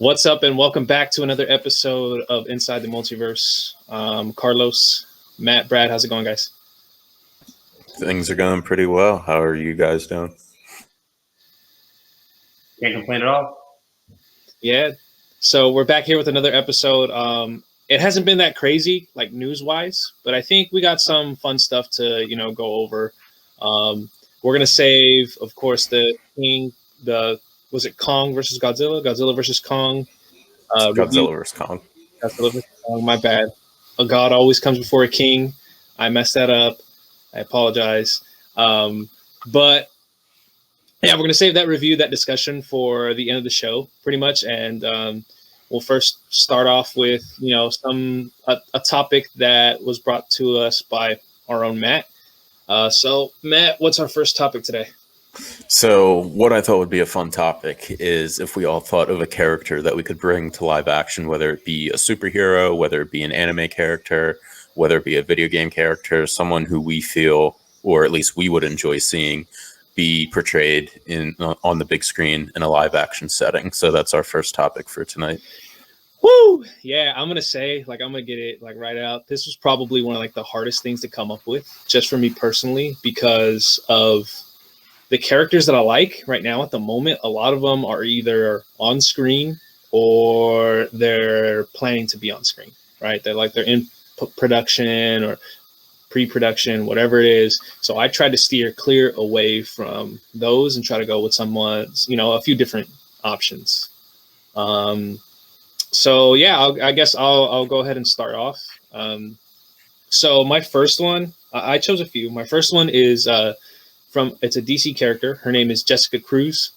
What's up, and welcome back to another episode of Inside the Multiverse. Carlos, Matt, Brad, how's it going, guys? Things are going pretty well. How are you guys doing? Can't complain at all. Yeah, so we're back here with another episode. It hasn't been that crazy, like news-wise, but I think we got some fun stuff to, go over. We're gonna save, of course, was it Kong versus Godzilla? Godzilla versus Kong. Godzilla vs. Kong. Godzilla versus Kong, my bad. A god always comes before a king. I messed that up. I apologize. But yeah, we're going to save that review, that discussion for the end of the show, pretty much. And we'll first start off with, a topic that was brought to us by our own Matt. So, Matt, what's our first topic today? So what I thought would be a fun topic is if we all thought of a character that we could bring to live action, whether it be a superhero, whether it be an anime character, whether it be a video game character, someone who we feel, or at least we would enjoy seeing, be portrayed on the big screen in a live action setting. So that's our first topic for tonight. Woo! Yeah, I'm gonna say, I'm gonna get it right out. This was probably one of the hardest things to come up with, just for me personally, because of the characters that I like right now at the moment. A lot of them are either on screen or they're planning to be on screen, right? They're in production or pre-production, whatever it is. So I tried to steer clear away from those and try to go with someone's, a few different options. So yeah, I guess I'll go ahead and start off. So my first one, I chose a few. My first one is it's a DC character. Her name is Jessica Cruz.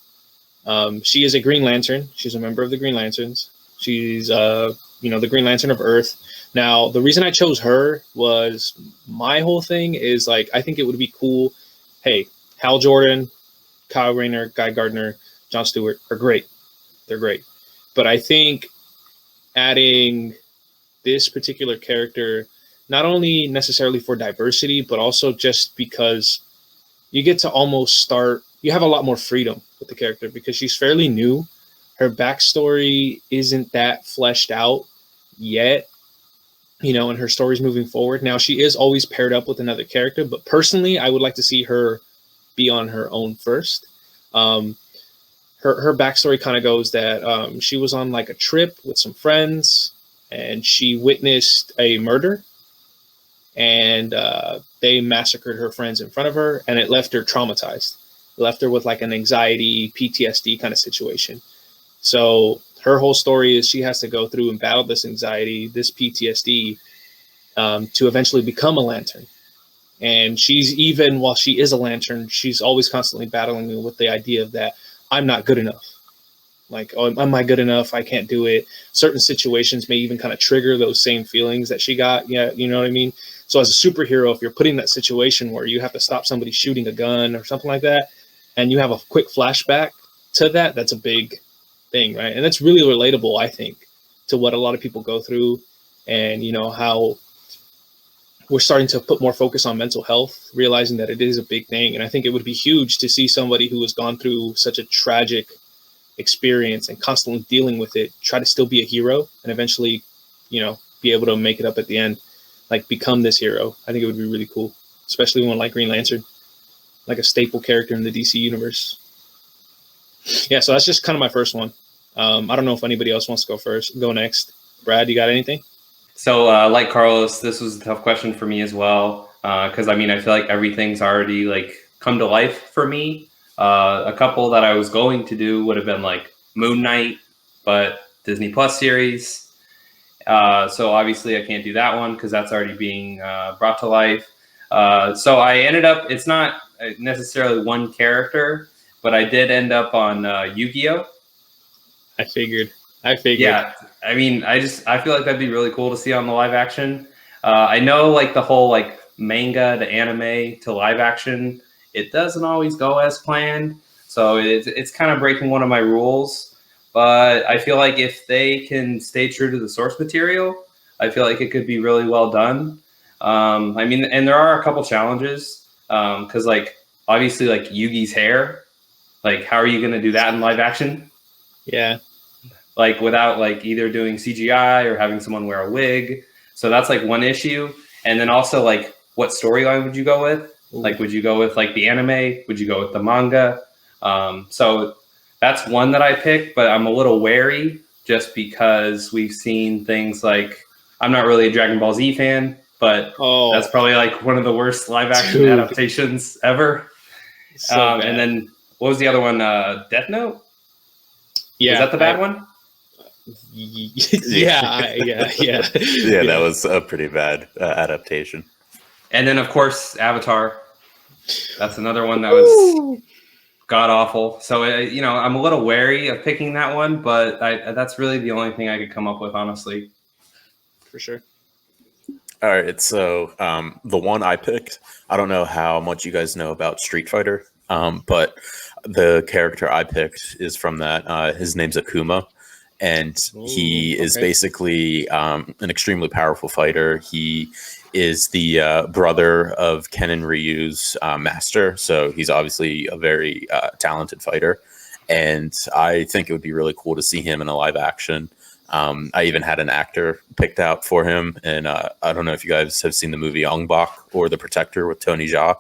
She is a Green Lantern. She's a member of the Green Lanterns. She's the Green Lantern of Earth. Now, the reason I chose her was my whole thing is I think it would be cool. Hey, Hal Jordan, Kyle Rayner, Guy Gardner, Jon Stewart are great. They're great. But I think adding this particular character, not only necessarily for diversity, but also just because you get to you have a lot more freedom with the character because she's fairly new. Her backstory isn't that fleshed out yet, and her story's moving forward. Now, she is always paired up with another character, but personally, I would like to see her be on her own first. Her backstory kind of goes that she was on a trip with some friends and she witnessed a murder. And they massacred her friends in front of her, and it left her traumatized. It left her with an anxiety, PTSD kind of situation. So her whole story is she has to go through and battle this anxiety, this PTSD, to eventually become a Lantern. And while she is a Lantern, she's always constantly battling with the idea of that I'm not good enough. Am I good enough? I can't do it. Certain situations may even kind of trigger those same feelings that she got. Yeah, you know what I mean? So as a superhero, if you're put in that situation where you have to stop somebody shooting a gun or something like that, and you have a quick flashback to that, that's a big thing, right? And that's really relatable, I think, to what a lot of people go through, and how we're starting to put more focus on mental health, realizing that it is a big thing. And I think it would be huge to see somebody who has gone through such a tragic experience and constantly dealing with it try to still be a hero and eventually be able to make it up at the end, become this hero. I think it would be really cool, especially one like Green Lantern, a staple character in the DC universe. Yeah, so that's just kind of my first one. I don't know if anybody else wants to go next. Brad, you got anything? So like Carlos, this was a tough question for me as well, because I feel like everything's already come to life for me. A couple that I was going to do would have been Moon Knight, but Disney Plus series. So obviously I can't do that one because that's already being brought to life. So I ended up, it's not necessarily one character, but I did end up on Yu-Gi-Oh! I figured. Yeah, I feel like that'd be really cool to see on the live action. I know the whole manga to anime to live action, it doesn't always go as planned. So it's kind of breaking one of my rules. But I feel like if they can stay true to the source material, I feel like it could be really well done. And there are a couple challenges because obviously Yugi's hair, how are you going to do that in live action? Yeah. like without like either doing CGI or having someone wear a wig. So that's like one issue. And then also like what storyline would you go with? Like, would you go with like the anime? Would you go with the manga? So that's one that I picked, but I'm a little wary just because we've seen things like, I'm not really a Dragon Ball Z fan, but that's probably like one of the worst live action adaptations ever. So and then what was the other one? Death Note? Yeah. Was that the bad one? Yeah. That was a pretty bad adaptation. And then, of course, Avatar. That's another one that was god awful. So, I'm a little wary of picking that one, but that's really the only thing I could come up with, honestly. For sure. All right. So the one I picked, I don't know how much you guys know about Street Fighter, but the character I picked is from that. His name's Akuma. And he is basically an extremely powerful fighter. He is the brother of Ken and Ryu's master. So he's obviously a very talented fighter. And I think it would be really cool to see him in a live action. I even had an actor picked out for him. And I don't know if you guys have seen the movie Ong Bak or The Protector with Tony Jaa.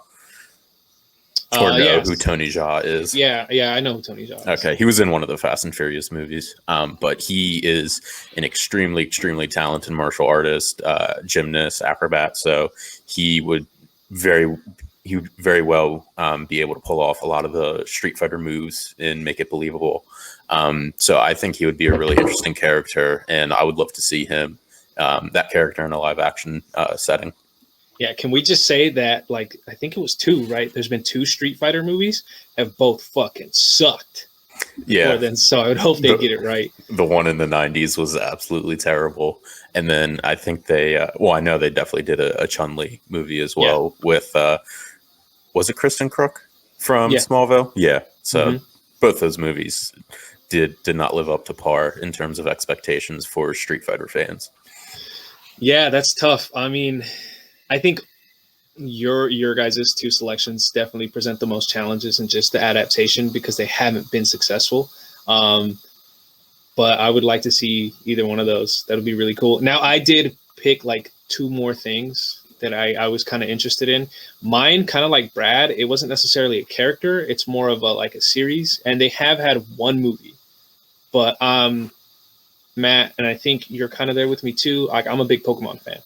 Or know who Tony Jaa is. Yeah, I know who Tony Jaa is. Okay, he was in one of the Fast and Furious movies, but he is an extremely, extremely talented martial artist, gymnast, acrobat. So he would very well be able to pull off a lot of the Street Fighter moves and make it believable. So I think he would be a really interesting character, and I would love to see him, that character, in a live action setting. Yeah, can we just say that, like, I think it was 2, right? There's been 2 Street Fighter movies have both fucking sucked. Yeah. Then, so I would hope they get it right. The one in the 90s was absolutely terrible. And then I think they, I know they definitely did a Chun-Li movie as well with, was it Kristen Crook from Smallville? Yeah. So both those movies did not live up to par in terms of expectations for Street Fighter fans. Yeah, that's tough. I mean, I think your guys' 2 selections definitely present the most challenges in just the adaptation because they haven't been successful. But I would like to see either one of those. That would be really cool. Now, I did pick like 2 more things that I was kind of interested in. Mine, kind of like Brad, it wasn't necessarily a character. It's more of a series. And they have had 1 movie. But Matt, and I think you're kind of there with me too. Like, I'm a big Pokemon fan.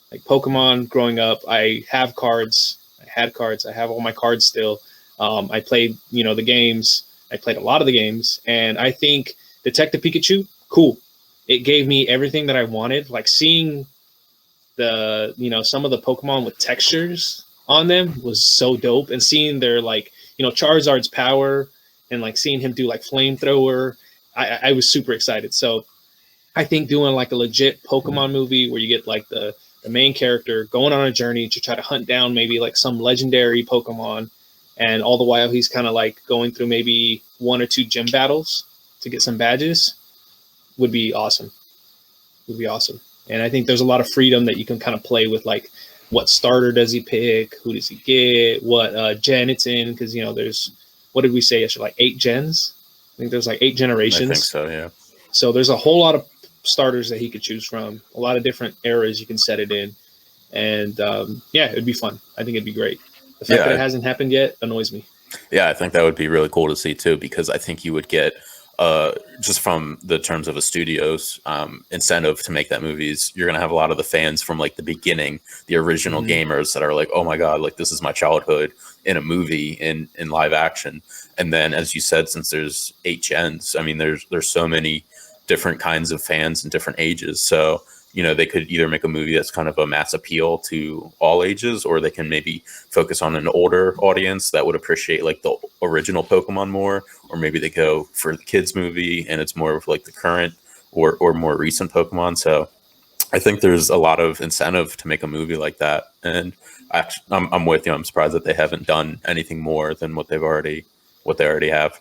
Like Pokemon growing up, I have cards. I had cards. I have all my cards still. I played, the games. I played a lot of the games. And I think Detective Pikachu, cool. It gave me everything that I wanted. Like seeing the, some of the Pokemon with textures on them was so dope. And seeing their Charizard's power and like seeing him do like flamethrower, I was super excited. So I think doing like a legit Pokemon movie where you get like the main character going on a journey to try to hunt down maybe like some legendary Pokemon, and all the while he's kind of like going through maybe 1 or 2 gym battles to get some badges would be awesome. And I think there's a lot of freedom that you can kind of play with, like what starter does he pick, who does he get, what gen it's in, because there's, what did we say yesterday, like 8 gens? I think there's like 8 generations. I think so, yeah. So there's a whole lot of starters that he could choose from, a lot of different eras you can set it in, and it'd be fun. I think it'd be great. The fact that it hasn't happened yet annoys me. Yeah, I think that would be really cool to see too, because I think you would get just from the terms of a studio's incentive to make that movies, you're gonna have a lot of the fans from like the beginning, the original gamers that are like, oh my god, like this is my childhood in a movie in live action. And then, as you said, since there's 8 gens, I mean, there's so many different kinds of fans and different ages. So, they could either make a movie that's kind of a mass appeal to all ages, or they can maybe focus on an older audience that would appreciate like the original Pokemon more, or maybe they go for the kids movie and it's more of like the current or more recent Pokemon. So I think there's a lot of incentive to make a movie like that. And I'm with you. I'm surprised that they haven't done anything more than what they already have.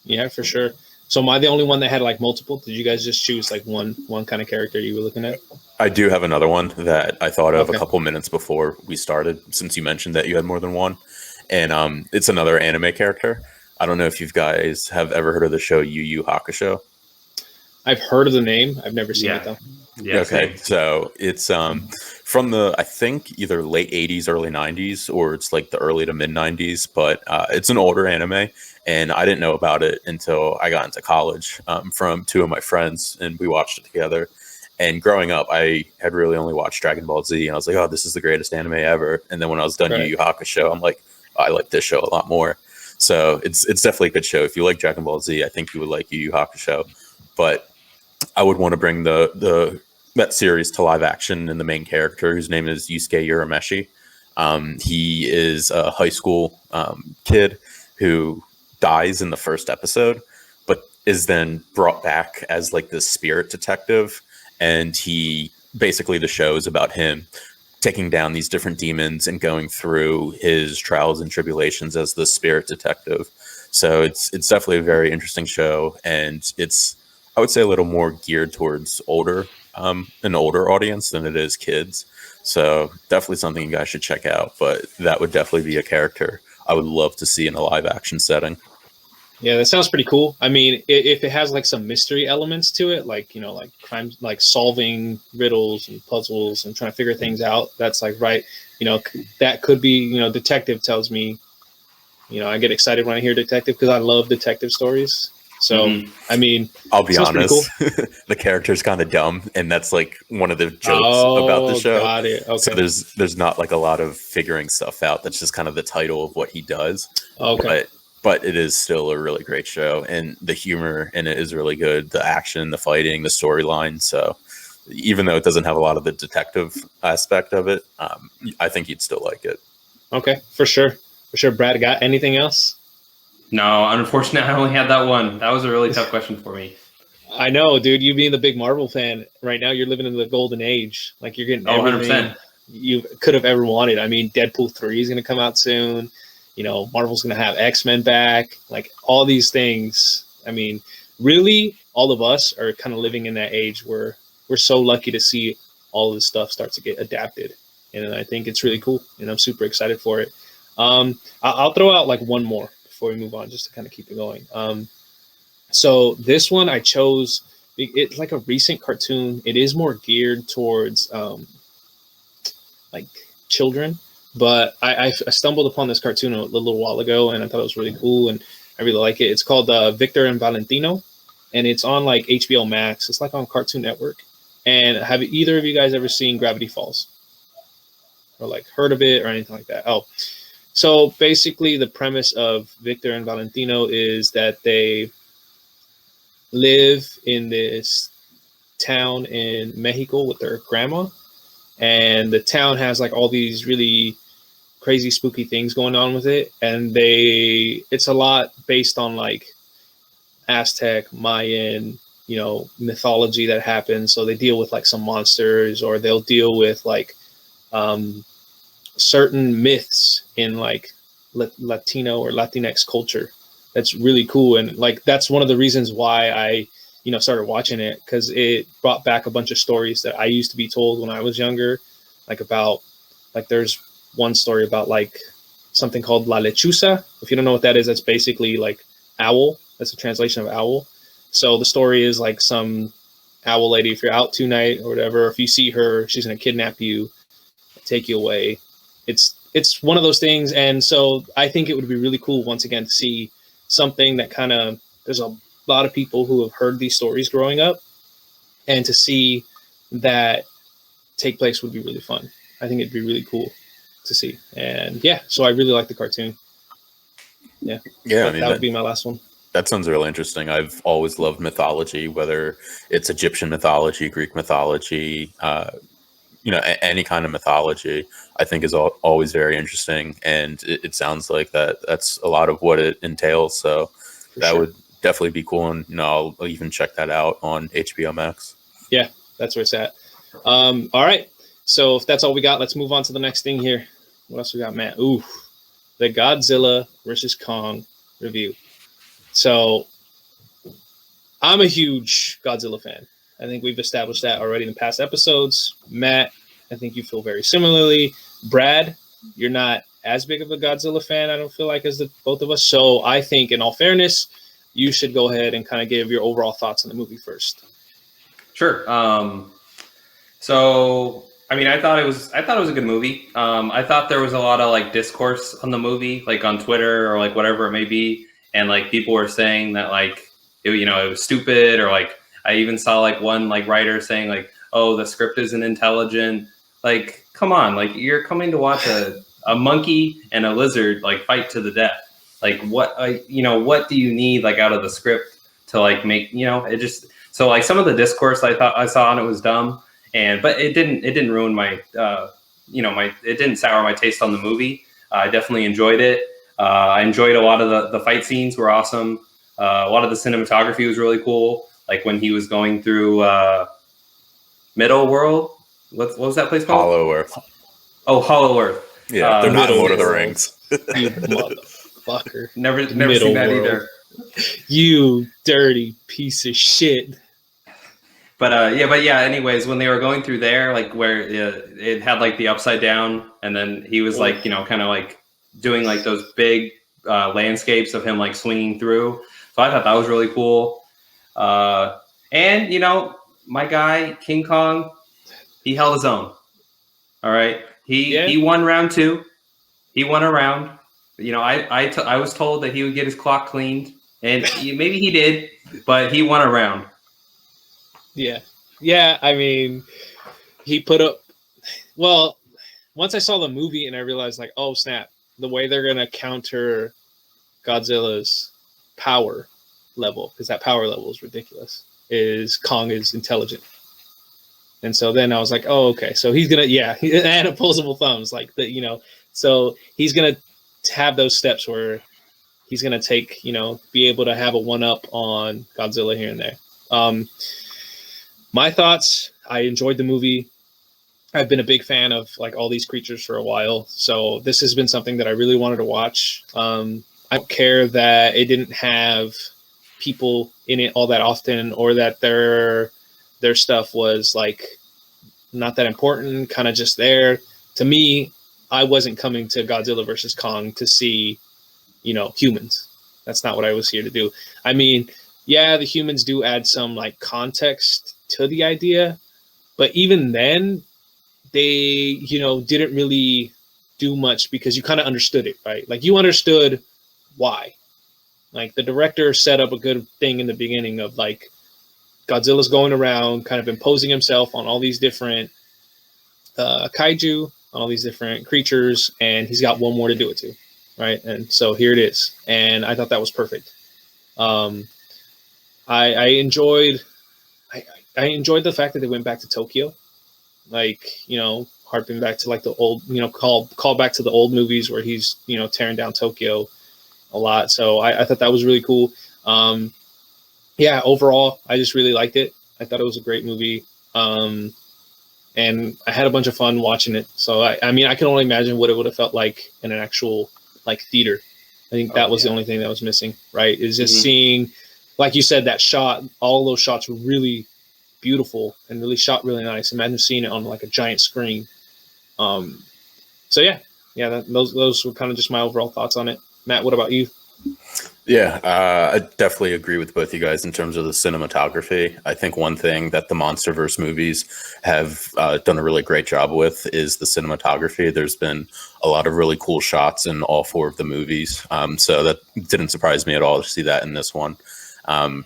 Yeah, for sure. So am I the only one that had like multiple? Did you guys just choose like one kind of character you were looking at? I do have another one that I thought of a couple minutes before we started, since you mentioned that you had more than one. And it's another anime character. I don't know if you guys have ever heard of the show Yu Yu Hakusho. I've heard of the name. I've never seen Yeah. it though. Yeah. Okay, Same. so it's from the, I think, either late 80s, early 90s, or it's like the early to mid 90s, but it's an older anime, and I didn't know about it until I got into college from two of my friends, and we watched it together. And growing up, I had really only watched Dragon Ball Z, and I was like, oh, this is the greatest anime ever. And then when I was done Yu Right. Yu Hakusho, I'm like, oh, I like this show a lot more. So it's definitely a good show. If you like Dragon Ball Z, I think you would like Yu Yu Hakusho. But I would want to bring that series to live action, and the main character, whose name is Yusuke Urameshi. He is a high school kid who dies in the first episode, but is then brought back as like this spirit detective. And he basically, the show is about him taking down these different demons and going through his trials and tribulations as the spirit detective. So it's definitely a very interesting show, and it's, I would say, a little more geared towards an older audience than it is kids. So definitely something you guys should check out. But that would definitely be a character I would love to see in a live action setting. Yeah, that sounds pretty cool. I mean, if it has like some mystery elements to it, like, you know, like crimes, like solving riddles and puzzles and trying to figure things out, that's like, right, you know, that could be, you know, detective tells me, you know, I get excited when I hear detective because I love detective stories. So, I mean, I'll be honest, cool. The character's kind of dumb, and that's like one of the jokes about the show. Got it. Okay. So there's not like a lot of figuring stuff out. That's just kind of the title of what he does. Okay. But it is still a really great show, and the humor in it is really good. The action, the fighting, the storyline. So even though it doesn't have a lot of the detective aspect of it, I think you'd still like it. Okay, for sure. For sure. Brad, got anything else? No, unfortunately, I only had that one. That was a really tough question for me. I know, dude. You being the big Marvel fan right now, you're living in the golden age. Like, you're getting everything 100%. you could have ever wanted. I mean, Deadpool 3 is going to come out soon. You know, Marvel's going to have X-Men back. Like, all these things. I mean, really, all of us are kind of living in that age where we're so lucky to see all of this stuff start to get adapted. And I think it's really cool. And I'm super excited for it. I'll throw out like one more before we move on, just to kind of keep it going. So this one I chose, it's like a recent cartoon. It is more geared towards like children, but I stumbled upon this cartoon a little while ago, and I thought it was really cool, and I really like it. It's called Victor and Valentino, and it's on like HBO Max. It's like on Cartoon Network. And have either of you guys ever seen Gravity Falls, or like heard of it or anything like that? Oh, so basically the premise of Victor and Valentino is that they live in this town in Mexico with their grandma, and the town has like all these really crazy spooky things going on with it, and it's a lot based on like Aztec, Mayan, you know, mythology that happens. So they deal with like some monsters, or they'll deal with like certain myths in like Latino or Latinx culture. That's really cool. And like, that's one of the reasons why I, you know, started watching it, because it brought back a bunch of stories that I used to be told when I was younger, like about, like there's one story about like something called La Lechuza. If you don't know what that is, that's basically like owl. That's a translation of owl. So the story is like some owl lady, if you're out tonight or whatever, if you see her, she's going to kidnap you, take you away. It's one of those things. And so I think it would be really cool once again to see something that kind of, there's a lot of people who have heard these stories growing up, and to see that take place would be really fun. I think it'd be really cool to see. And yeah, so I really like the cartoon. Yeah. Yeah, I mean, that would be my last one. That sounds really interesting. I've always loved mythology, whether it's Egyptian mythology, Greek mythology, you know, any kind of mythology, I think is always very interesting. And it sounds like that's a lot of what it entails. So that would definitely be cool. And, you know, I'll even check that out on HBO Max. Yeah, that's where it's at. All right. So if that's all we got, let's move on to the next thing here. What else we got, Matt? Ooh, the Godzilla versus Kong review. So I'm a huge Godzilla fan. I think we've established that already in past episodes. Matt, I think you feel very similarly. Brad, you're not as big of a Godzilla fan, I don't feel like, as the both of us. So I think, in all fairness, you should go ahead and kind of give your overall thoughts on the movie first. Sure. So I mean, I thought it was a good movie. I thought there was a lot of like discourse on the movie, like on Twitter or like whatever it may be, and like people were saying that like it was stupid, or like I even saw like one like writer saying like, oh, the script isn't intelligent. Like, come on, like you're coming to watch a monkey and a lizard like fight to the death. Like what what do you need like out of the script to like make it just so like some of the discourse I thought I saw on it was dumb. But it didn't ruin my it didn't sour my taste on the movie. I definitely enjoyed it. I enjoyed a lot of the fight scenes were awesome. A lot of the cinematography was really cool. Like when he was going through Middle World. What was that place called? Hollow Earth. Oh, Hollow Earth. Yeah, they're not Lord of the World. Rings. You motherfucker. Never seen that World. either. You dirty piece of shit. But anyways, when they were going through there, like where it had like the upside down, and then he was like, kind of like doing like those big landscapes of him like swinging through. So I thought that was really cool. And my guy King Kong, he held his own. All right, he won round 2. He won a round. I was told that he would get his clock cleaned, and maybe he did, but he won a round. Yeah. I mean, he put up. Well, once I saw the movie and I realized, like, oh snap, the way they're gonna counter Godzilla's power level, because that power level is ridiculous, is Kong is intelligent. And so then I was like, oh, okay, so he's gonna, and opposable thumbs, like so he's gonna have those steps where he's gonna take, be able to have a one up on Godzilla here and there. My thoughts, I enjoyed the movie. I've been a big fan of like all these creatures for a while. So this has been something that I really wanted to watch. I don't care that it didn't have people in it all that often, or that their stuff was like not that important, kind of just there. To me, I wasn't coming to Godzilla versus Kong to see, humans. That's not what I was here to do. I mean, yeah, the humans do add some like context to the idea, but even then they didn't really do much, because you kind of understood it, right? Like you understood why. Like the director set up a good thing in the beginning of like Godzilla's going around kind of imposing himself on all these different kaiju, on all these different creatures, and he's got one more to do it to, right? And so here it is, and I thought that was perfect. I enjoyed the fact that they went back to Tokyo, like, harping back to like the old, call back to the old movies where he's, tearing down Tokyo a lot. So I thought that was really cool. Overall, I just really liked it. I thought it was a great movie. And I had a bunch of fun watching it. So I mean, I can only imagine what it would have felt like in an actual like theater. I think that was the only thing that was missing, right? Is just seeing, like you said, that shot, all those shots were really beautiful and really shot really nice. Imagine seeing it on like a giant screen. Those were kind of just my overall thoughts on it. Matt, what about you? Yeah, I definitely agree with both you guys in terms of the cinematography. I think one thing that the MonsterVerse movies have done a really great job with is the cinematography. There's been a lot of really cool shots in all 4 of the movies. So that didn't surprise me at all to see that in this one. I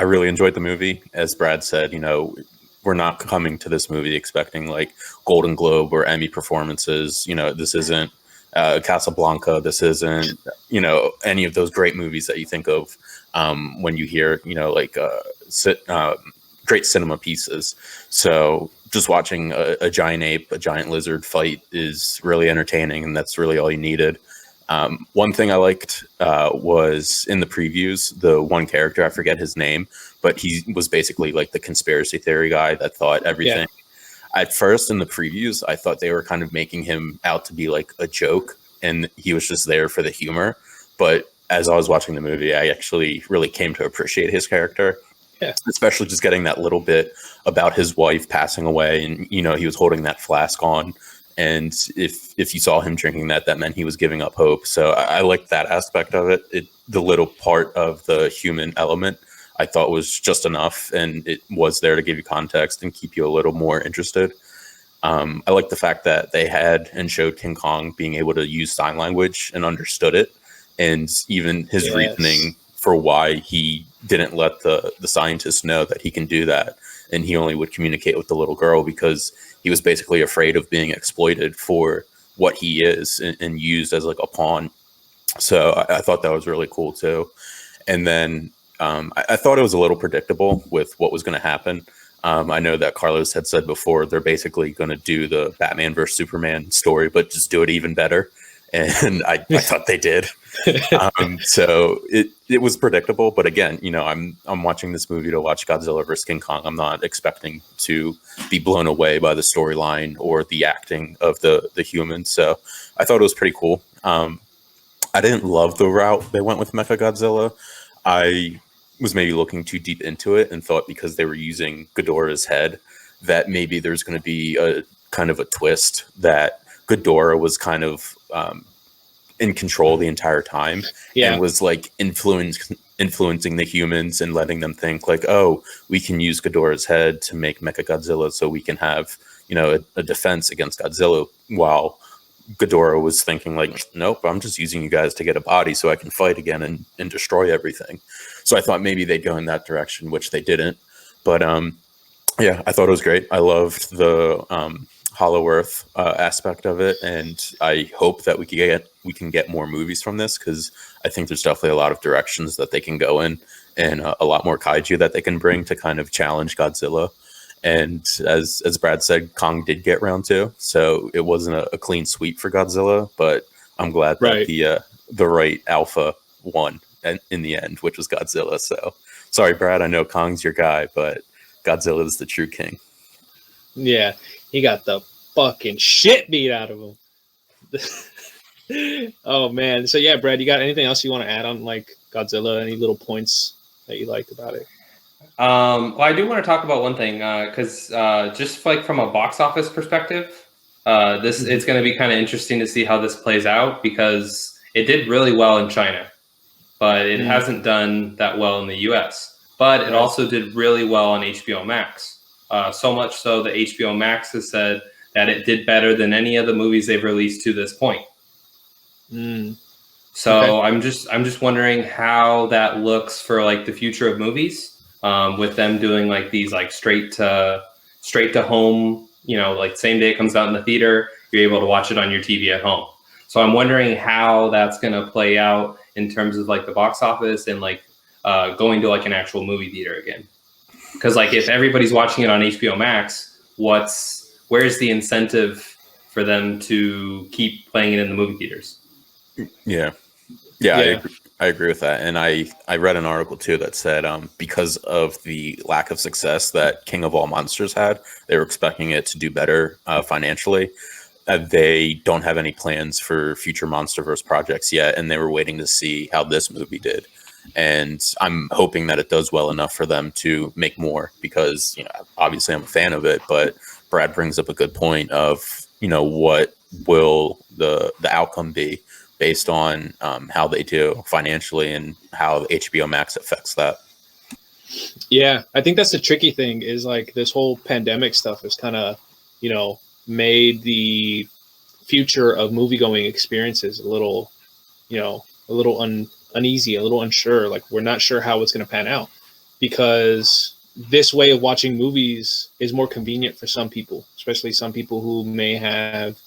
really enjoyed the movie. As Brad said, we're not coming to this movie expecting like Golden Globe or Emmy performances. This isn't Casablanca. This isn't, any of those great movies that you think of when you hear, great cinema pieces. So just watching a giant ape, a giant lizard fight is really entertaining, and that's really all you needed. One thing I liked was in the previews, the one character, I forget his name, but he was basically like the conspiracy theory guy that thought everything. Yeah. At first in the previews, I thought they were kind of making him out to be like a joke, and he was just there for the humor. But as I was watching the movie, I actually really came to appreciate his character. Yeah. Especially just getting that little bit about his wife passing away, and he was holding that flask on. And if you saw him drinking that meant he was giving up hope. So I liked that aspect of it. The little part of the human element I thought was just enough, and it was there to give you context and keep you a little more interested. I like the fact that they had and showed King Kong being able to use sign language and understood it, and even his reasoning for why he didn't let the scientists know that he can do that, and he only would communicate with the little girl because he was basically afraid of being exploited for what he is and used as like a pawn. So I thought that was really cool too. And then I thought it was a little predictable with what was going to happen. I know that Carlos had said before they're basically going to do the Batman versus Superman story, but just do it even better. And I thought they did. So it was predictable, but again, you know, I'm watching this movie to watch Godzilla versus King Kong. I'm not expecting to be blown away by the storyline or the acting of the humans. So I thought it was pretty cool. I didn't love the route they went with Mechagodzilla. I was maybe looking too deep into it and thought because they were using Ghidorah's head that maybe there's going to be a kind of a twist that Ghidorah was kind of in control the entire time and was like influencing the humans and letting them think like, oh, we can use Ghidorah's head to make Mechagodzilla so we can have, you know, a defense against Godzilla, while Ghidorah was thinking like, nope, I'm just using you guys to get a body so I can fight again and destroy everything. So I thought maybe they'd go in that direction, which they didn't. But yeah, I thought it was great. I loved the Hollow Earth aspect of it, and I hope that we can get more movies from this, because I think there's definitely a lot of directions that they can go in, and a lot more kaiju that they can bring to kind of challenge Godzilla. And as Brad said, Kong did get round 2, so it wasn't a clean sweep for Godzilla, but I'm glad that the right alpha won in the end, which was Godzilla. So sorry, Brad, I know Kong's your guy, but Godzilla is the true king. Yeah, he got the fucking shit beat out of him. Oh man. So yeah, Brad, you got anything else you want to add on like Godzilla? Any little points that you liked about it? Well, I do want to talk about one thing, because just like from a box office perspective, it's going to be kind of interesting to see how this plays out, because it did really well in China, but it hasn't done that well in the US. But it also did really well on HBO Max. So much so that HBO Max has said that it did better than any of the movies they've released to this point. So I'm just wondering how that looks for like the future of movies. With them doing like these like straight to home, you know, like same day it comes out in the theater, you're able to watch it on your TV at home. So I'm wondering how that's going to play out in terms of like the box office and like going to like an actual movie theater again. Because like if everybody's watching it on HBO Max, where's the incentive for them to keep playing it in the movie theaters? Yeah. I agree with that. And I read an article too that said because of the lack of success that King of All Monsters had, they were expecting it to do better financially. They don't have any plans for future MonsterVerse projects yet, and they were waiting to see how this movie did. And I'm hoping that it does well enough for them to make more, because, you know, obviously I'm a fan of it, but Brad brings up a good point of, you know, what will the outcome be based on how they do financially and how HBO Max affects that. Yeah, I think that's the tricky thing, is like this whole pandemic stuff has kind of, you know, made the future of movie going experiences a little, you know, a little uneasy, a little unsure. Like we're not sure how it's going to pan out, because this way of watching movies is more convenient for some people, especially some people who may have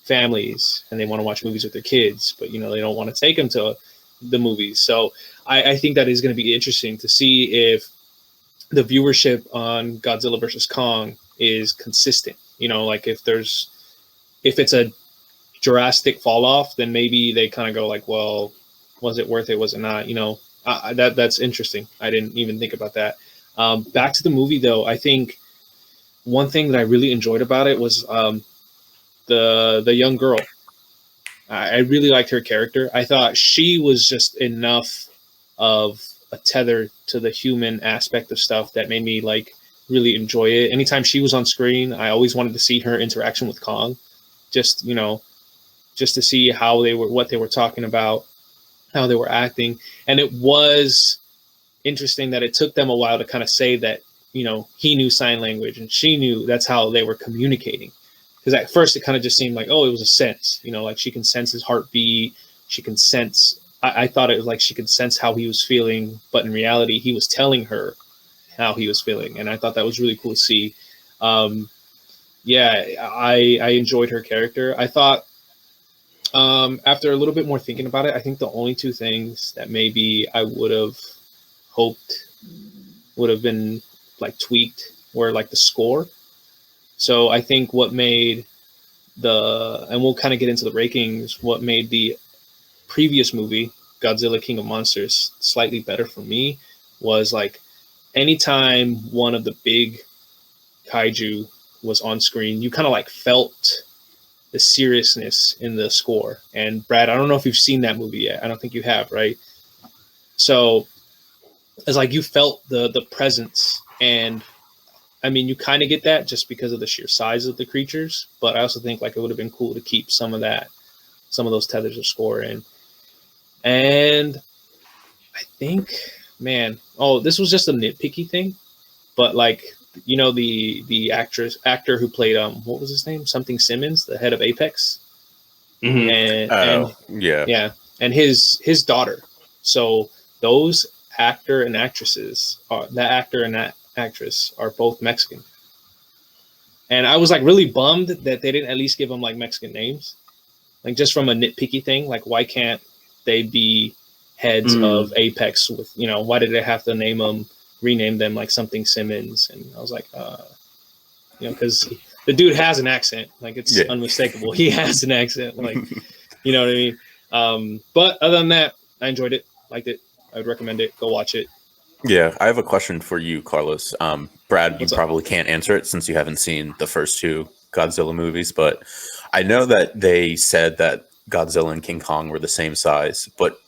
families and they want to watch movies with their kids, but you know, they don't want to take them to the movies. So I think that is going to be interesting to see if the viewership on Godzilla versus Kong is consistent. You know, like if it's a drastic fall off, then maybe they kind of go like, well, was it worth it? Was it not? You know, that's interesting. I didn't even think about that. Back to the movie though, I think one thing that I really enjoyed about it was the young girl. I really liked her character. I thought she was just enough of a tether to the human aspect of stuff that made me like really enjoy it. Anytime she was on screen, I always wanted to see her interaction with Kong, just, you know, just to see how they were, what they were talking about, how they were acting. And it was interesting that it took them a while to kind of say that, you know, he knew sign language and she knew that's how they were communicating. Because at first it kind of just seemed like, oh, it was a sense, you know, like she can sense his heartbeat. She can sense, I thought it was like she could sense how he was feeling, but in reality, he was telling her how he was feeling. And I thought that was really cool to see. Yeah, I enjoyed her character. I thought, after a little bit more thinking about it, I think the only two things that maybe I would have hoped would have been like tweaked were like the score. So I think what made and we'll kind of get into the rankings, what made the previous movie, Godzilla King of Monsters, slightly better for me was like anytime one of the big kaiju was on screen, you kind of like felt the seriousness in the score. And Brad, I don't know if you've seen that movie yet. I don't think you have, right? So it's like you felt the presence, and I mean, you kind of get that just because of the sheer size of the creatures, but I also think like it would have been cool to keep some of those tethers of score in. And I think, man, this was just a nitpicky thing, but like, you know, the actor who played what was his name? Something Simmons, the head of Apex. Mm-hmm. And and his daughter. So those actor and actresses that actor and that actress are both Mexican. And I was like really bummed that they didn't at least give them like Mexican names. Like just from a nitpicky thing, like why can't they be heads of Apex with, you know, why did they have to rename them like Something Simmons? And I was like, you know, because the dude has an accent, like it's unmistakable. He has an accent, like, you know what I mean? But other than that, I enjoyed it, liked it. I would recommend it. Go watch it. Yeah, I have a question for you, Carlos. Brad, What's you up? probably can't answer it since you haven't seen the first two Godzilla movies, but I know that they said that Godzilla and King Kong were the same size, but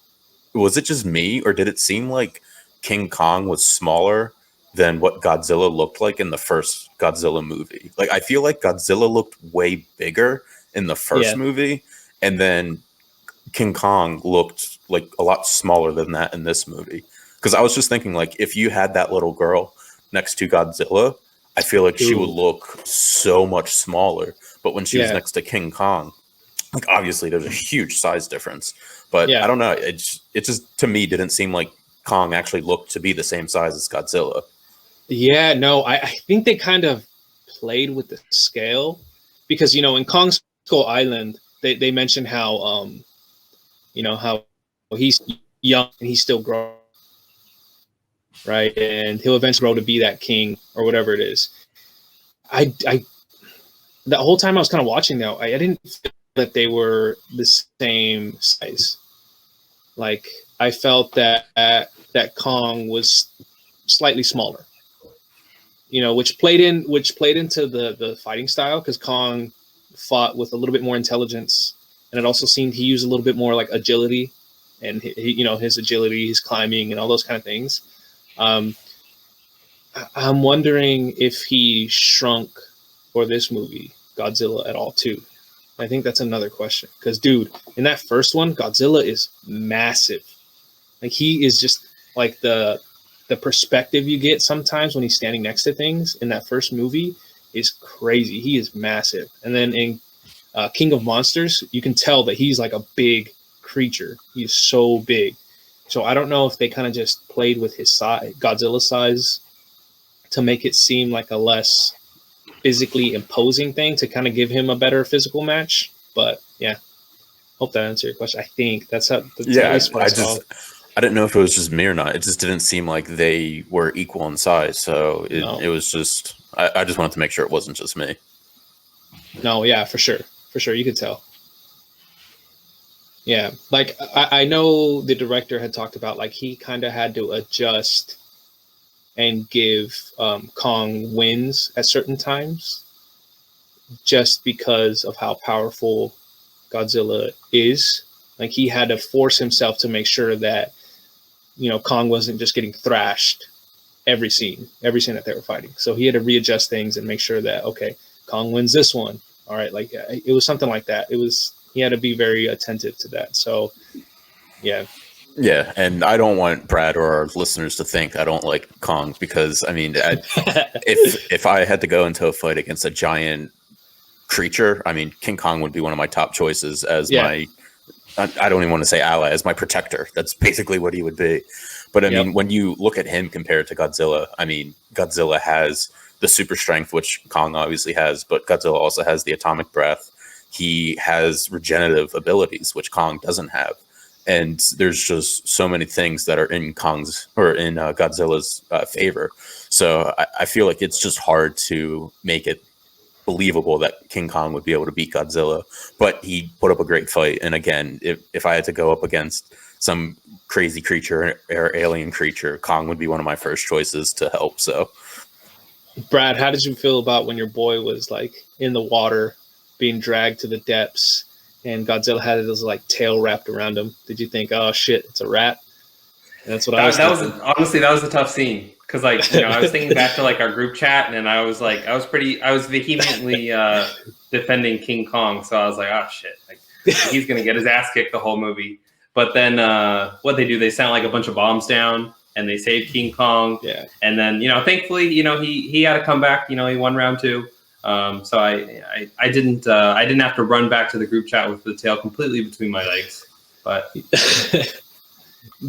was it just me, or did it seem like King Kong was smaller than what Godzilla looked like in the first Godzilla movie? Like, I feel like Godzilla looked way bigger in the first movie, and then King Kong looked like a lot smaller than that in this movie. Because I was just thinking, like, if you had that little girl next to Godzilla, I feel like she would look so much smaller. But when she was next to King Kong, like, obviously there's a huge size difference. But I don't know. It just, to me, didn't seem like Kong actually looked to be the same size as Godzilla. Yeah, no, I think they kind of played with the scale because, you know, in Kong Skull Island, they mentioned how, you know, how he's young and he's still growing, right? And he'll eventually grow to be that king or whatever it is. I the whole time I was kind of watching though, I didn't feel that they were the same size. Like I felt that Kong was slightly smaller, you know, which played into the fighting style because Kong fought with a little bit more intelligence, and it also seemed he used a little bit more like agility, and he, you know, his agility, his climbing, and all those kind of things. I'm wondering if he shrunk for this movie, Godzilla, at all too. I think that's another question because, dude, in that first one, Godzilla is massive. Like he is just like the perspective you get sometimes when he's standing next to things in that first movie is crazy. He is massive. And then in King of Monsters, you can tell that he's like a big creature. He's so big. So I don't know if they kind of just played with his size, Godzilla size, to make it seem like a less physically imposing thing to kind of give him a better physical match. But yeah, hope that answered your question. I think that's how. I didn't know if it was just me or not. It just didn't seem like they were equal in size. So it was just, I just wanted to make sure it wasn't just me. No, yeah, for sure. You could tell. Yeah. Like I know the director had talked about like he kind of had to adjust and give Kong wins at certain times just because of how powerful Godzilla is. Like he had to force himself to make sure that, you know, Kong wasn't just getting thrashed every scene that they were fighting. So he had to readjust things and make sure that, okay, Kong wins this one. All right. Like it was something like that. He had to be very attentive to that. So yeah. Yeah, and I don't want Brad or our listeners to think I don't like Kong because I mean, if I had to go into a fight against a giant creature, I mean, King Kong would be one of my top choices as my. I don't even want to say ally, as my protector. That's basically what he would be. But I mean, when you look at him compared to Godzilla, I mean, Godzilla has the super strength, which Kong obviously has, but Godzilla also has the atomic breath. He has regenerative abilities, which Kong doesn't have. And there's just so many things that are in Godzilla's favor. So I feel like it's just hard to make it believable that King Kong would be able to beat Godzilla, but he put up a great fight. And again, if I had to go up against some crazy creature or alien creature, Kong would be one of my first choices to help. So, Brad, how did you feel about when your boy was like in the water, being dragged to the depths, and Godzilla had his like tail wrapped around him? Did you think, oh shit, it's a wrap? And that's what I was thinking. Honestly, that was a tough scene. Because, like, I was thinking back to, like, our group chat, and I was vehemently defending King Kong. So I was like, oh, shit. Like, he's going to get his ass kicked the whole movie. But then what they do, they send, like, a bunch of bombs down, and they save King Kong. Yeah. And then, thankfully, he had to come back. He won round 2. So I didn't have to run back to the group chat with the tail completely between my legs. But...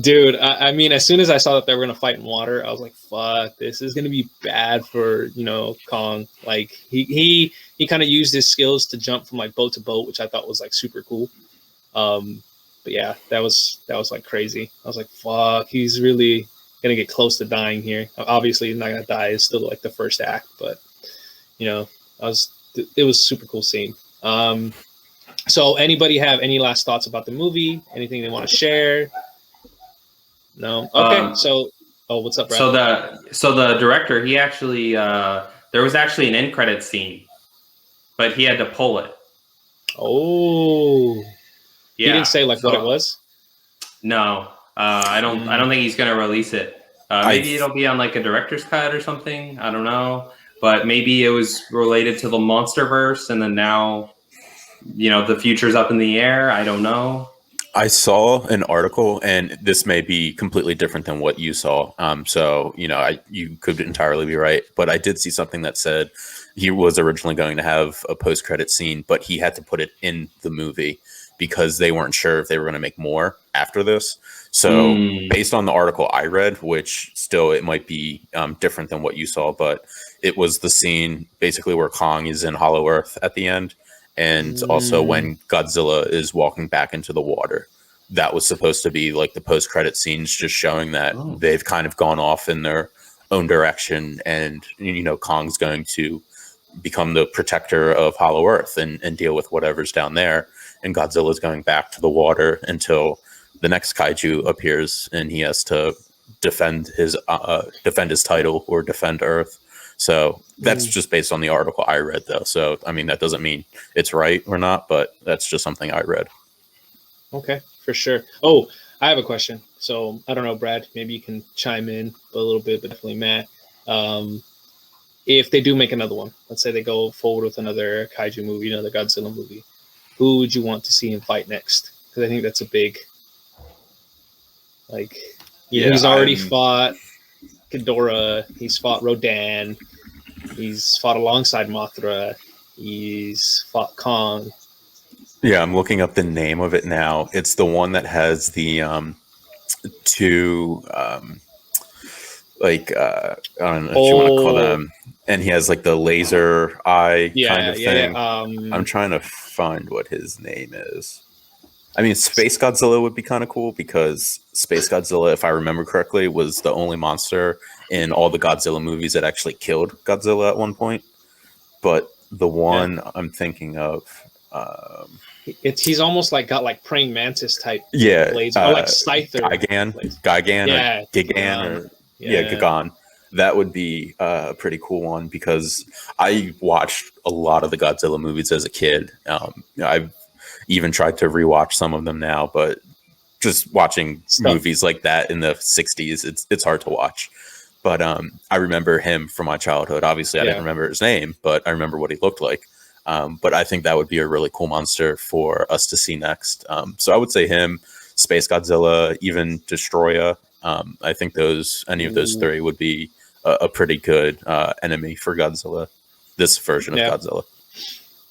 Dude, I mean, as soon as I saw that they were going to fight in water, I was like, fuck, this is going to be bad for, Kong. Like, he kind of used his skills to jump from, like, boat to boat, which I thought was, like, super cool. But, yeah, that was like, crazy. I was like, fuck, he's really going to get close to dying here. Obviously, he's not going to die. It's still, like, the first act. But, it was a super cool scene. So, anybody have any last thoughts about the movie? Anything they want to share? No. Okay. What's up, Brad? So the director, he actually there was actually an end credit scene, but he had to pull it. Oh. Yeah. He didn't say what it was? No. I don't think he's gonna release it. Maybe it'll be on like a director's cut or something. I don't know. But maybe it was related to the MonsterVerse, and then now the future's up in the air. I don't know. I saw an article, and this may be completely different than what you saw. So, you could entirely be right. But I did see something that said he was originally going to have a post-credit scene, but he had to put it in the movie because they weren't sure if they were going to make more after this. So based on the article I read, which still it might be different than what you saw, but it was the scene basically where Kong is in Hollow Earth at the end. And also when Godzilla is walking back into the water, that was supposed to be like the post-credit scenes, just showing that they've kind of gone off in their own direction, and Kong's going to become the protector of Hollow Earth and deal with whatever's down there, and Godzilla's going back to the water until the next kaiju appears, and he has to defend his title or defend Earth. So that's just based on the article I read, though. So, I mean, that doesn't mean it's right or not, but that's just something I read. Okay, for sure. Oh, I have a question. So, I don't know, Brad, maybe you can chime in a little bit, but definitely Matt. If they do make another one, let's say they go forward with another kaiju movie, another Godzilla movie, who would you want to see him fight next? Because I think that's a big, he's already fought Ghidorah, he's fought Rodan, he's fought alongside Mothra, he's fought Kong. Yeah, I'm looking up the name of it now. It's the one that has the two I don't know if you want to call them, and he has like the laser eye kind of thing. I'm trying to find what his name is. I mean, Space Godzilla would be kind of cool because Space Godzilla, if I remember correctly, was the only monster in all the Godzilla movies that actually killed Godzilla at one point. But the one I'm thinking of, he's almost like got like praying mantis type blades, or like Scyther. Gigan. That would be a pretty cool one because I watched a lot of the Godzilla movies as a kid. I've even tried to rewatch some of them now, but just watching movies like that in the 60s, it's hard to watch. But I remember him from my childhood. Obviously, I didn't remember his name, but I remember what he looked like. But I think that would be a really cool monster for us to see next. So I would say him. Space Godzilla, even Destroya. I think any of those three would be a pretty good enemy for Godzilla. This version of Godzilla.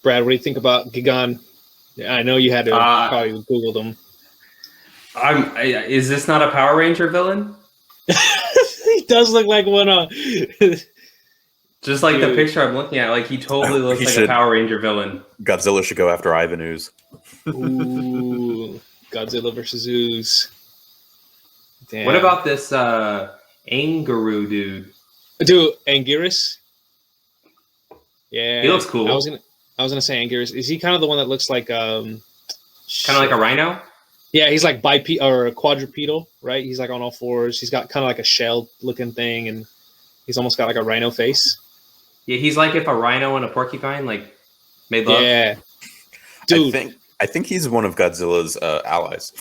Brad, what do you think about Gigan? I know you had to probably Google them. Is this not a Power Ranger villain? He does look like one. Just like the picture I'm looking at, like he totally looks like a Power Ranger villain. Godzilla should go after Ivan Ooze. Ooh, Godzilla versus Ooze. Damn. What about this Angaru dude? Dude, Anguirus? Yeah. He looks cool. I was gonna say Anguirus. Is he kind of the one that looks like kind of like a rhino? Yeah, he's like or quadrupedal, right? He's like on all fours. He's got kind of like a shell looking thing, and he's almost got like a rhino face. Yeah, he's like if a rhino and a porcupine like made love. Yeah, dude. I think he's one of Godzilla's allies,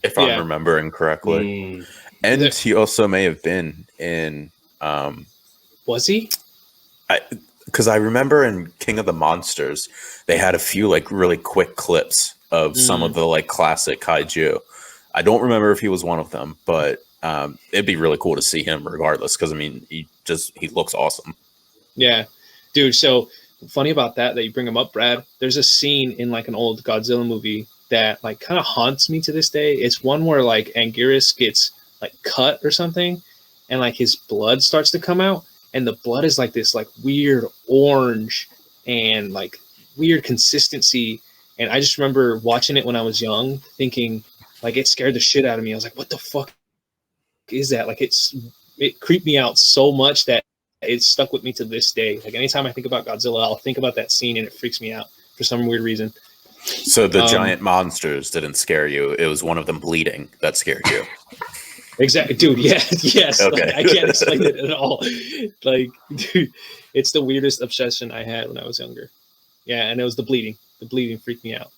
if I'm remembering correctly. And he also may have been in. Was he? Because I remember in King of the Monsters, they had a few like really quick clips of some of the like classic kaiju. I don't remember if he was one of them, but it'd be really cool to see him regardless. Because I mean, he looks awesome. Yeah, dude. So funny about that you bring him up, Brad. There's a scene in like an old Godzilla movie that like kind of haunts me to this day. It's one where like Anguirus gets like cut or something, and like his blood starts to come out, and the blood is like this like weird orange and like weird consistency. And I just remember watching it when I was young, thinking like it scared the shit out of me. I was like, what the fuck is that? Like it creeped me out so much that it's stuck with me to this day. Like anytime I think about Godzilla, I'll think about that scene and it freaks me out for some weird reason. So the giant monsters didn't scare you. It was one of them bleeding that scared you. Exactly, dude. Yeah, yes. Okay. Like, I can't explain it at all. Like, dude, it's the weirdest obsession I had when I was younger. Yeah, and it was the bleeding. The bleeding freaked me out.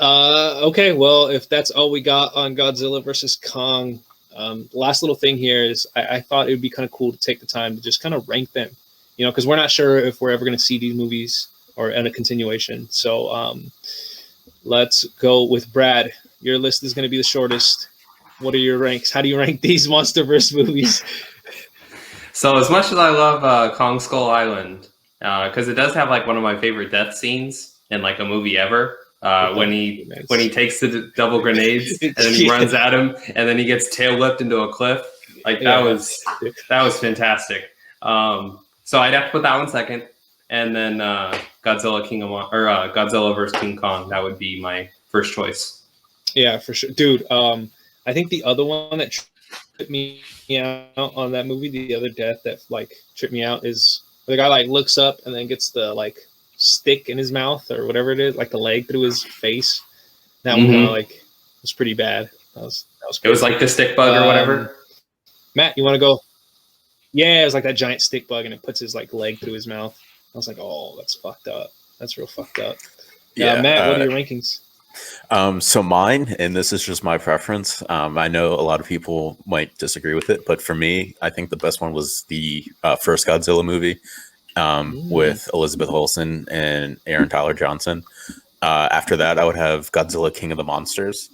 Okay, well, if that's all we got on Godzilla versus Kong, last little thing here is I thought it would be kind of cool to take the time to just kind of rank them, because we're not sure if we're ever going to see these movies or in a continuation. So let's go with Brad. Your list is going to be the shortest. What are your ranks? How do you rank these MonsterVerse movies? So as much as I love Kong Skull Island, because it does have like one of my favorite death scenes in like a movie ever. When he takes the double grenades and then he runs at him and then he gets tail whipped into a cliff. Like that was fantastic. So I'd have to put that one second, and then Godzilla Godzilla versus King Kong. That would be my first choice. Yeah, for sure, dude. I think the other one that tripped me out on that movie, the other death that like tripped me out, is the guy like looks up and then gets the like stick in his mouth or whatever it is, like the leg through his face. That one like was pretty bad. That was crazy. It was like the stick bug or whatever. Matt, you want to go? Yeah, it was like that giant stick bug, and it puts his like leg through his mouth. I was like, oh, that's fucked up. That's real fucked up. Yeah, Matt, what are your rankings? So mine, and this is just my preference. I know a lot of people might disagree with it, but for me, I think the best one was the first Godzilla movie with Elizabeth Olsen and Aaron Tyler Johnson. After that, I would have Godzilla King of the Monsters.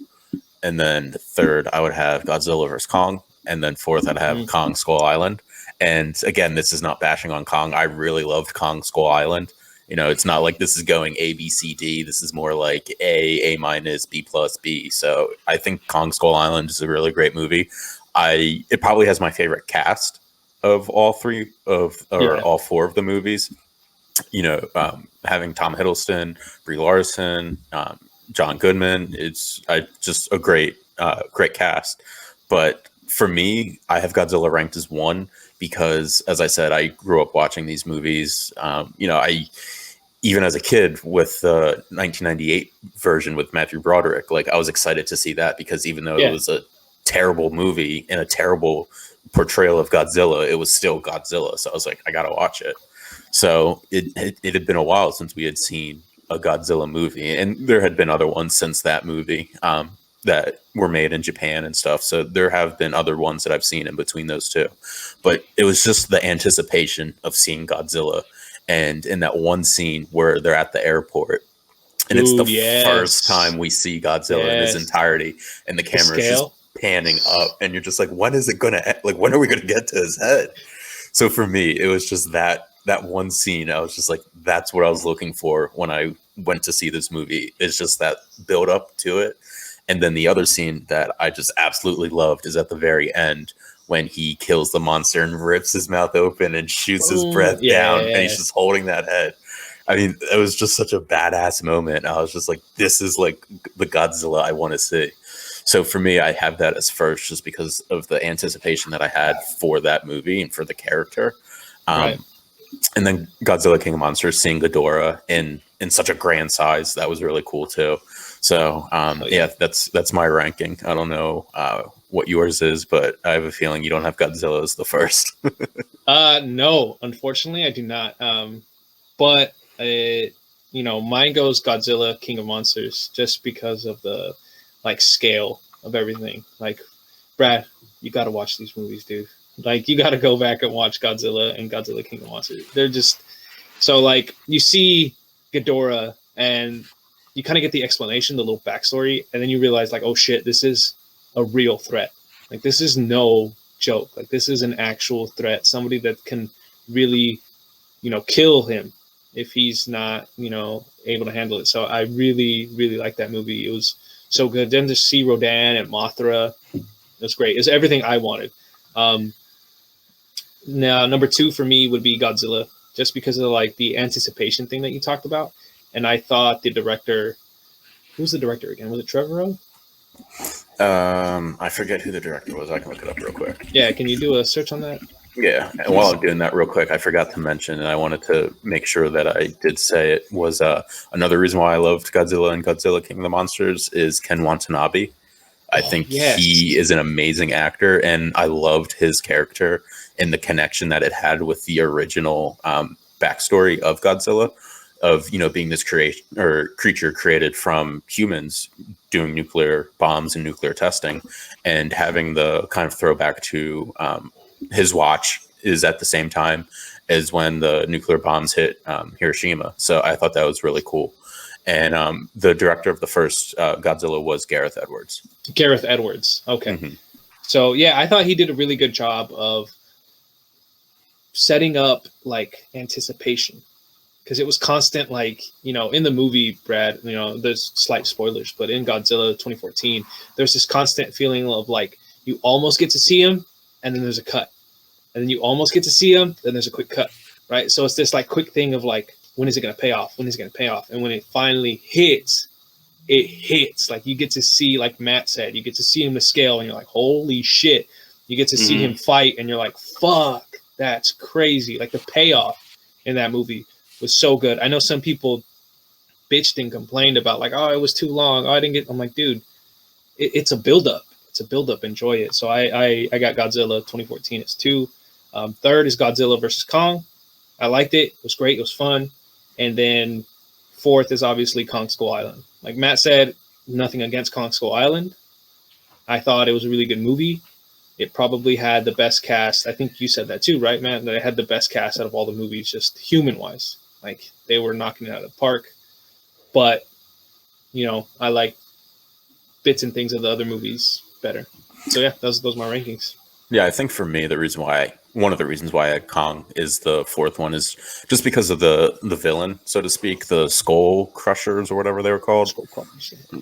And then third, I would have Godzilla vs. Kong. And then fourth, I'd have Kong Skull Island. And again, this is not bashing on Kong. I really loved Kong Skull Island. It's not like this is going A, B, C, D. This is more like A minus, B plus, B. So I think Kong Skull Island is a really great movie. It probably has my favorite cast of all all four of the movies. Having Tom Hiddleston, Brie Larson, John Goodman. It's just a great cast. But for me, I have Godzilla ranked as 1 because, as I said, I grew up watching these movies. Even as a kid with the 1998 version with Matthew Broderick, like I was excited to see that because even though it was a terrible movie and a terrible portrayal of Godzilla, it was still Godzilla. So I was like, I gotta watch it. So it had been a while since we had seen a Godzilla movie, and there had been other ones since that movie that were made in Japan and stuff. So there have been other ones that I've seen in between those two, but it was just the anticipation of seeing Godzilla. And in that one scene where they're at the airport And it's the Dude, yes. first time we see Godzilla in his Yes. entirety, and the camera is just scale. panning up, and you're just like, when is it gonna like? When are we gonna get to his head? So for me, it was just that one scene. I was just like, that's what I was looking for when I went to see this movie. It's just that build up to it. And then the other scene that I just absolutely loved is at the very end when he kills the monster and rips his mouth open and shoots his breath down, and he's just holding that head. I mean, it was just such a badass moment. I was just like, this is like the Godzilla I want to see. So for me, I have that as first just because of the anticipation that I had for that movie and for the character. Right. And then Godzilla King of Monsters, seeing Ghidorah in such a grand size, that was really cool too. So yeah, that's my ranking. I don't know what yours is, but I have a feeling you don't have Godzilla as the first. No, unfortunately, I do not. But mine goes Godzilla King of Monsters just because of the like scale of everything. Like, Brad, you got to watch these movies, dude. Like, you got to go back and watch Godzilla and Godzilla King of Monsters. They're just so like you see Ghidorah and you kind of get the explanation, the little backstory, and then you realize like, oh shit, this is a real threat. Like, this is no joke. Like, this is an actual threat. Somebody that can really, kill him if he's not, able to handle it. So I really, really like that movie. It was so good. Then to see Rodan and Mothra, it was great. It was everything I wanted. Now, number 2 for me would be Godzilla, just because of like the anticipation thing that you talked about. And I thought the director, who was the director again? Was it Trevorrow? I forget who the director was. I can look it up real quick. Yeah, can you do a search on that? Yeah, and while I'm doing that real quick, I forgot to mention, and I wanted to make sure that I did say it, was another reason why I loved Godzilla and Godzilla King of the Monsters is Ken Watanabe. I think he is an amazing actor, and I loved his character and the connection that it had with the original backstory of Godzilla, of being this creature created from humans doing nuclear bombs and nuclear testing, and having the kind of throwback to his watch is at the same time as when the nuclear bombs hit Hiroshima. So I thought that was really cool. And the director of the first Godzilla was Gareth Edwards. Gareth Edwards. Okay. Mm-hmm. So yeah, I thought he did a really good job of setting up like anticipation, because it was constant, like, in the movie, Brad, there's slight spoilers, but in Godzilla 2014, there's this constant feeling of like, you almost get to see him and then there's a cut, and then you almost get to see him, then there's a quick cut, right? So it's this like quick thing of like, when is it going to pay off? When is it going to pay off? And when it finally hits, it hits. Like, you get to see, like Matt said, you get to see him to scale, and you're like, holy shit. You get to see him fight, and you're like, fuck, that's crazy. Like, the payoff in that movie was so good. I know some people bitched and complained about like, oh, it was too long. Oh, I didn't get. I'm like, dude, it's a buildup. It's a buildup. Enjoy it. So I got Godzilla 2014 as 2. Third is Godzilla versus Kong. I liked it. It was great. It was fun. And then 4th is obviously Kong Skull Island. Like Matt said, nothing against Kong Skull Island. I thought it was a really good movie. It probably had the best cast. I think you said that too, right, Matt? That it had the best cast out of all the movies, just human-wise. Like, they were knocking it out of the park. But, I like bits and things of the other movies better. So yeah, those are my rankings. Yeah, I think for me, one of the reasons why I had Kong is the 4th one is just because of the villain, so to speak, the Skull Crushers or whatever they were called.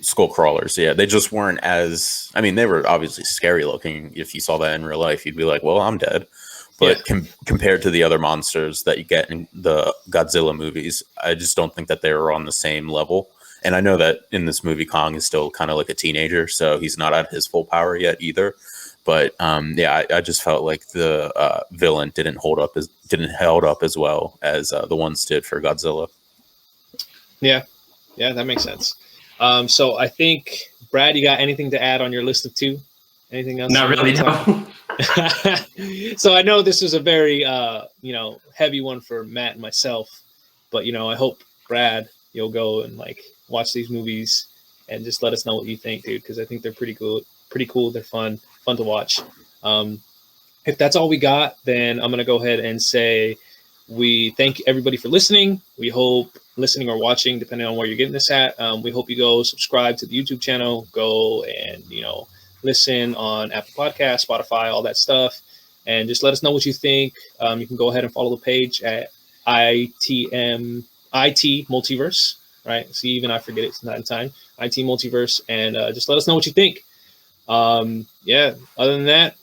Skull Crawlers, yeah. They just weren't as, I mean, they were obviously scary looking. If you saw that in real life, you'd be like, well, I'm dead. But compared to the other monsters that you get in the Godzilla movies, I just don't think that they were on the same level. And I know that in this movie, Kong is still kind of like a teenager, so he's not at his full power yet either. But I just felt like the villain didn't held up as well as the ones did for Godzilla. Yeah, that makes sense. So I think, Brad, you got anything to add on your list of 2? Anything else? Not really, no. So I know this is a very heavy one for Matt and myself, but I hope, Brad, you'll go and like watch these movies and just let us know what you think, dude, because I think they're pretty cool. They're fun to watch. If that's all we got, then I'm gonna go ahead and say We thank everybody for listening. We hope listening or watching, depending on where you're getting this at. We hope you go subscribe to the YouTube channel. Go and listen on Apple Podcasts, Spotify, all that stuff, and just let us know what you think. You can go ahead and follow the page at IT Multiverse. Right? See, even I forget it's not in time. IT Multiverse, and just let us know what you think. Yeah. Other than that.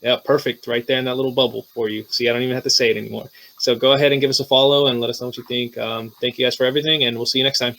Yeah, perfect. Right there in that little bubble for you. See, I don't even have to say it anymore. So go ahead and give us a follow and let us know what you think. Thank you guys for everything, and we'll see you next time.